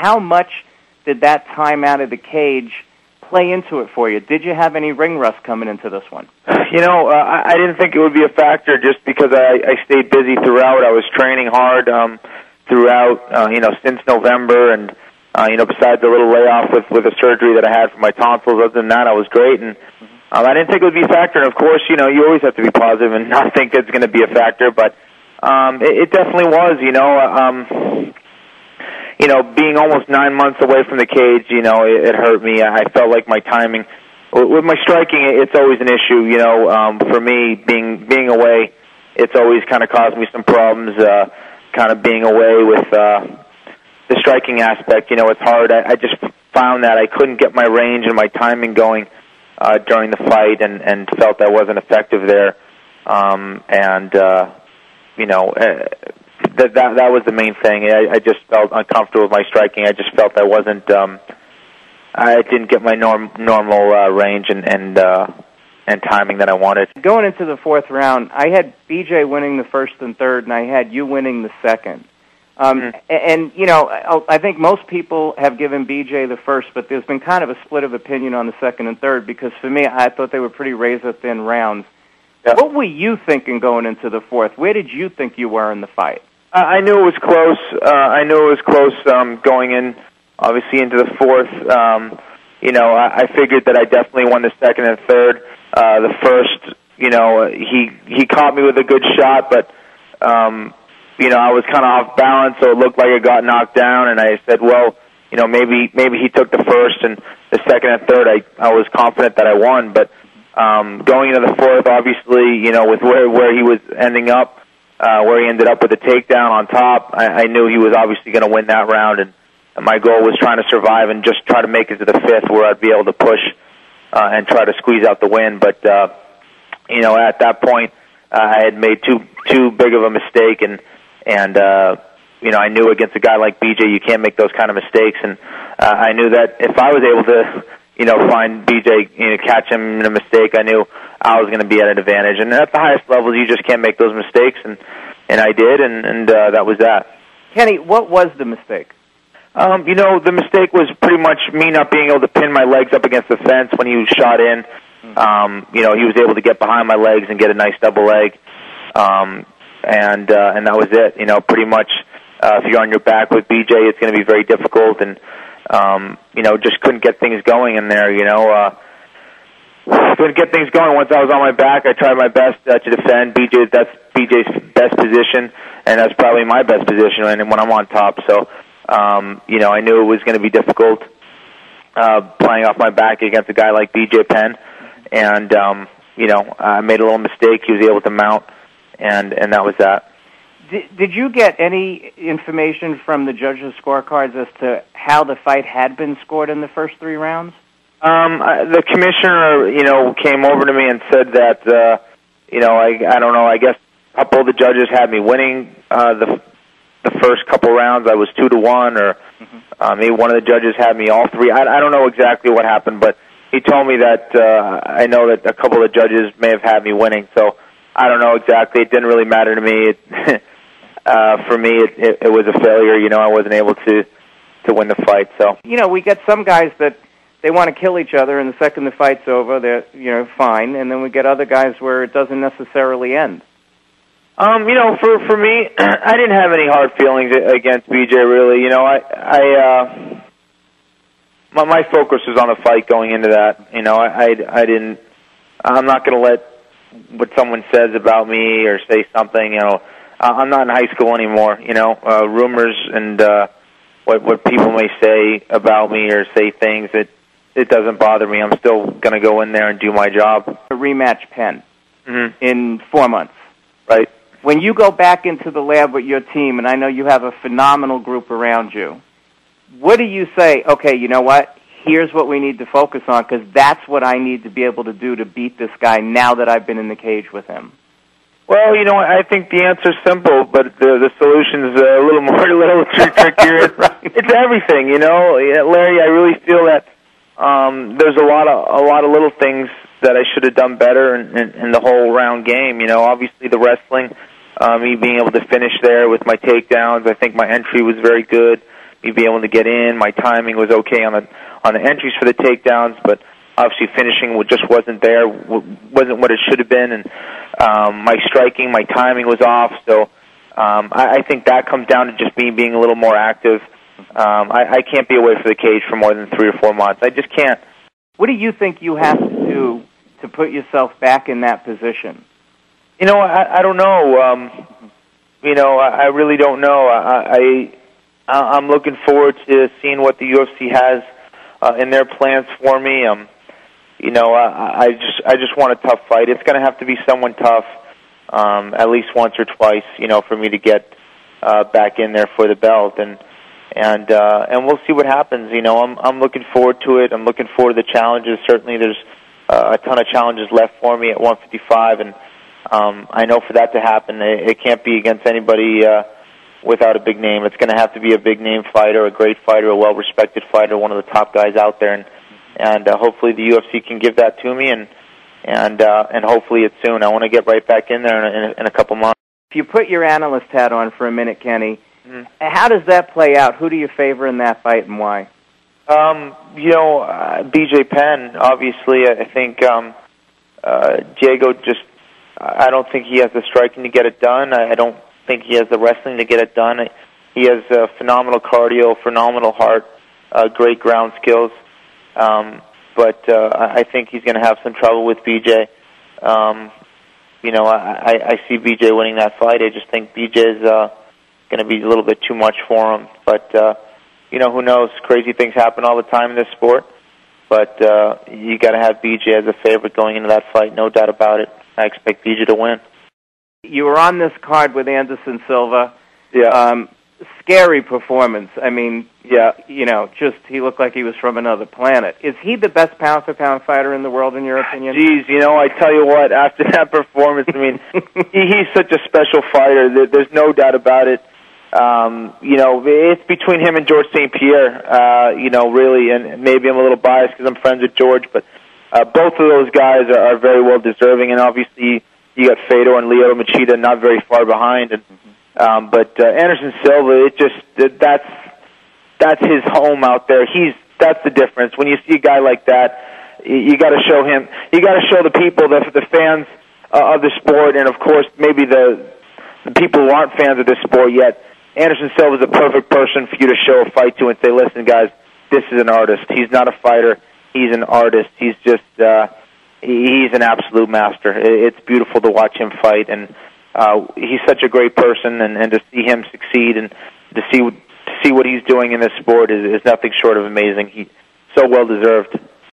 how much did that time out of the cage play into it for you? Did you have any ring rust coming into this one? I didn't think it would be a factor just because I stayed busy throughout. I was training hard throughout, since November, and besides the little layoff with the surgery that I had for my tonsils, other than that, I was great, and I didn't think it would be a factor. And of course, you always have to be positive and not think it's going to be a factor, but it definitely was. Being almost 9 months away from the cage, it hurt me. I felt like my timing with my striking, it's always an issue. For me, being away, it's always kind of caused me some problems. Kind of being away with the striking aspect, it's hard. I just found that I couldn't get my range and my timing going during the fight, and felt I wasn't effective there. That was the main thing. I just felt uncomfortable with my striking. I just felt I wasn't. I didn't get my normal range and timing that I wanted. Going into the fourth round, I had BJ winning the first and third, and I had you winning the second. And, I think most people have given BJ the first, but there's been kind of a split of opinion on the second and third, because for me, I thought they were pretty razor-thin rounds. Yeah. What were you thinking going into the fourth? Where did you think you were in the fight? I knew it was close. Going in, obviously, into the fourth. I figured that I definitely won the second and third. The first, he caught me with a good shot, but I was kind of off balance, so it looked like I got knocked down, and I said, well, maybe he took the first, and the second and third, I was confident that I won, but going into the fourth, obviously, with where he was ending up, where he ended up with a takedown on top, I knew he was obviously going to win that round, and my goal was trying to survive and just try to make it to the fifth, where I'd be able to push and try to squeeze out the win, but at that point, I had made too big of a mistake, and I knew against a guy like BJ, you can't make those kind of mistakes, and I knew that if I was able to, find BJ, catch him in a mistake, I knew I was going to be at an advantage. And at the highest levels, you just can't make those mistakes, and I did, and that was that. Kenny, what was the mistake? The mistake was pretty much me not being able to pin my legs up against the fence when he was shot in. He was able to get behind my legs and get a nice double leg. And that was it. Pretty much, if you're on your back with BJ, it's going to be very difficult, and just couldn't get things going in there. Couldn't get things going. Once I was on my back, I tried my best to defend BJ. That's BJ's best position, and that's probably my best position when I'm on top. So, I knew it was going to be difficult playing off my back against a guy like BJ Penn, and I made a little mistake. He was able to mount. And that was that. Did you get any information from the judges' scorecards as to how the fight had been scored in the first three rounds? The commissioner, came over to me and said that, I don't know. I guess a couple of the judges had me winning the first couple rounds. I was 2-1, or maybe one of the judges had me all three. I don't know exactly what happened, but he told me that I know that a couple of the judges may have had me winning. So. I don't know exactly. It didn't really matter to me. For me, it was a failure. I wasn't able to win the fight. So we get some guys that they want to kill each other, and the second the fight's over, they're fine. And then we get other guys where it doesn't necessarily end. For me, I didn't have any hard feelings against BJ. Really, my focus was on the fight going into that. I didn't. I'm not going to let what someone says about me or say something, I'm not in high school anymore, rumors and what people may say about me or say things, it doesn't bother me. I'm still going to go in there and do my job. A rematch Penn in 4 months. Right. When you go back into the lab with your team, and I know you have a phenomenal group around you, what do you say, okay, you know what? Here's what we need to focus on, because that's what I need to be able to do to beat this guy now that I've been in the cage with him. Well, I think the answer's simple, but the solution's a little trickier. Right. It's everything, Larry. I really feel that there's a lot of little things that I should have done better in the whole round game. Obviously the wrestling, me being able to finish there with my takedowns. I think my entry was very good. me being able to get in. My timing was okay on the entries for the takedowns, but obviously finishing just wasn't there, wasn't what it should have been, and my striking, my timing was off. So I think that comes down to just me being a little more active. I can't be away from the cage for more than 3 or 4 months. I just can't. What do you think you have to do to put yourself back in that position? You know, I don't know. You know, I really don't know. I'm looking forward to seeing what the UFC has in their plans for me. You know, I just want a tough fight. It's going to have to be someone tough, at least once or twice, you know, for me to get back in there for the belt, and we'll see what happens. You know, I'm looking forward to it. I'm looking forward to the challenges. Certainly, there's a ton of challenges left for me at 155, and I know for that to happen, it can't be against anybody without a big name. It's going to have to be a big name fighter, a great fighter, a well-respected fighter, one of the top guys out there, and hopefully the UFC can give that to me, and hopefully it's soon. I want to get right back in there in a couple months. If you put your analyst hat on for a minute, Kenny, how does that play out? Who do you favor in that fight, and why? You know, BJ Penn, obviously. I think Diego just, I don't think he has the striking to get it done. I don't think he has the wrestling to get it done. He has phenomenal cardio, phenomenal heart, great ground skills. But I think he's going to have some trouble with BJ. You know, I see BJ winning that fight. I just think BJ is going to be a little bit too much for him. But, you know, who knows? Crazy things happen all the time in this sport. But you got to have BJ as a favorite going into that fight, no doubt about it. I expect BJ to win. You were on this card with Anderson Silva. Yeah. Scary performance. I mean, yeah, you know, just he looked like he was from another planet. Is he the best pound-for-pound fighter in the world, in your opinion? Geez, you know, I tell you what, after that performance, I mean, he's such a special fighter. There's no doubt about it. You know, it's between him and George St. Pierre, you know, really, and maybe I'm a little biased because I'm friends with George, but both of those guys are very well deserving, and obviously you got Fedor and Lyoto Machida not very far behind, and but Anderson Silva, that's his home out there. That's the difference. When you see a guy like that, you got to show him. You got to show the people, the fans of the sport, and of course maybe the people who aren't fans of this sport yet. Anderson Silva is a perfect person for you to show a fight to and say, listen, guys, this is an artist. He's not a fighter. He's an artist. He's just he's an absolute master. It's beautiful to watch him fight, and he's such a great person, and to see him succeed and to see what he's doing in this sport is nothing short of amazing. He's so well deserved.